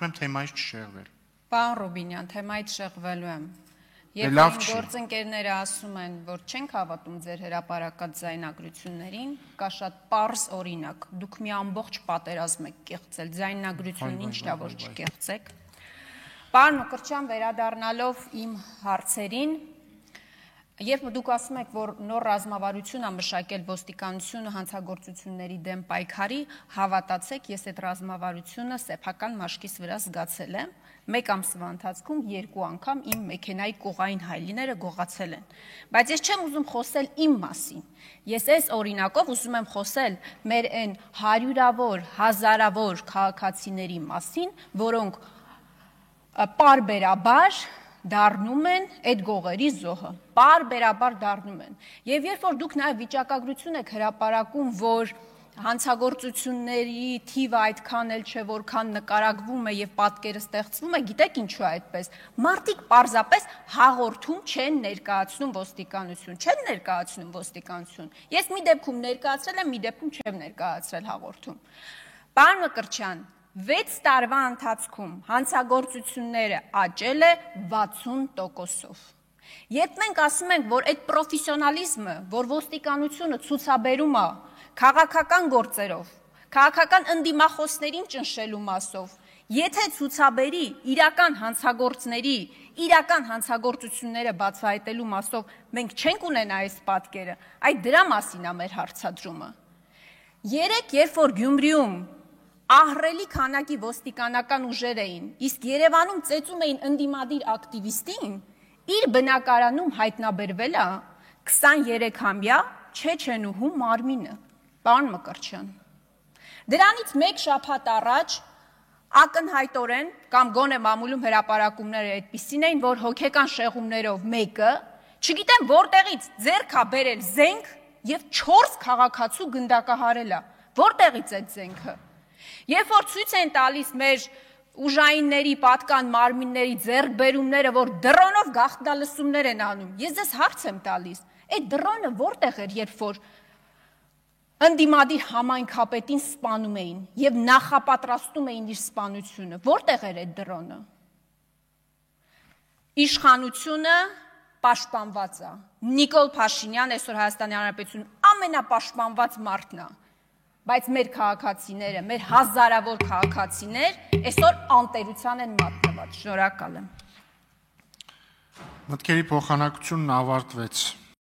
ուզում եմ թեմայից չշեղվել։ Պարոն Ռուբինյան, թեմայից շեղվելու եմ։ Երբ գործընկերները ասում են, որ չենք հավատում ձեր հրապարակած ձայնագրություններին, կա շատ պարզ օրինակ, դուք մի ամբողջ պատերազմ եք կեղծել, ձայնագրությունն ինչ դա որ չկեղծեք։ Պարոն Մկրտչյան, վերադառնալով իմ հարցերին, երբ դուք ասում եք, որ նոր ռազմավարություն է մշակել ոստիկանությունը հանցագործությունների դեմ պայքարի, հավատացեք, ես այդ ռազմավարությունը սեփական մաշկիս վրա զգացել եմ, 1 ամսվա ընթացքում 2 անգամ իմ մեքենայի կողային հայելիները գողացել են։ Բայց ես չեմ ուզում խոսել իմ մասին։ Ես այս օրինակով ուզում եմ խոսել մեր այն հարյուրավոր, հազարավոր քաղաքացիների մասին, որոնք պարբերաբար դառնում են այդ գողերի զոհը, պարբերաբար դառնում են։ Եվ երբ որ դուք նաև վիճակագրություն եք հրապարակում, որ հանցագործությունների թիվը այդքան էլ չէ, որքան նկարագրվում է եւ պատկերը ստեղծվում է, գիտեք ինչու է այդպես։ Մարդիկ պարզապես հաղորդում չեն ներկայացնում ոստիկանություն, չեն ներկայացնում ոստիկանություն։ Ես մի դեպքում ներկայացրել եմ, մի դեպքում չեմ ներկայացրել հաղորդում։ Պարոն Մկրտչյան, 6 տարվա ընթացքում հանցագործությունները աճել է 60%-ով։ Երբ մենք ասում ենք, որ այդ պրոֆեսիոնալիզմը, որ ոստիկանությունը ցուցաբերում է քաղաքական գործերով, քաղաքական ընդդիմախոսներին ճնշելու մասով, եթե ցուցաբերի իրական հանցագործների, իրական հանցագործությունները բացահայտելու մասով, մենք չենք ունենա այս պատկերը, այդ դրա մասին է մեր հարցադրումը։ Երեք, երբ որ Գյումրիում ահռելի քանակի ոստիկանական ուժեր էին, իսկ Երևանում ծեծում էին ընդդիմադիր ակտիվիստին, իր բնակարանում հայտնաբերվել է 23-ամյա Չեչենուհու մարմինը, պարոն Մկրտչյան։ Դրանից 1 շաբաթ առաջ ակնհայտորեն կամ գոնե մամուլում հրապարակումները այդպիսին էին, որ հոգեկան շեղումներով մեկը, չգիտեմ որտեղից ձեռք է բերել զենք եւ 4 քաղաքացու գնդակահարել է։ Որտեղից այդ զենքը։ Երբ որ ցույց են տալիս մեր ուժայինների պատկան մարմինների ձեռքբերումները, որ դրոնով գաղտնալսումներ են անում, ես ձեզ հարց եմ տալիս, այդ դրոնը որտեղ էր, երբ որ ընդդիմադիր համայնքապետին սպանում էին եւ նախապատրաստում էին իր սպանությունը, որտեղ էր այդ դրոնը։ Իշխանությունը պաշտպանված է։ Նիկոլ Փաշինյան այսօր Հայաստանի Հանրապետությունում ամենապաշտպանված մարդն է։ Բայց մեր քաղաքացիները, մեր հազարավոր քաղաքացիներ այսօր անտերության են մատնված։ Շնորհակալ եմ։ Մտքերի փոխանակությունն ավարտվեց։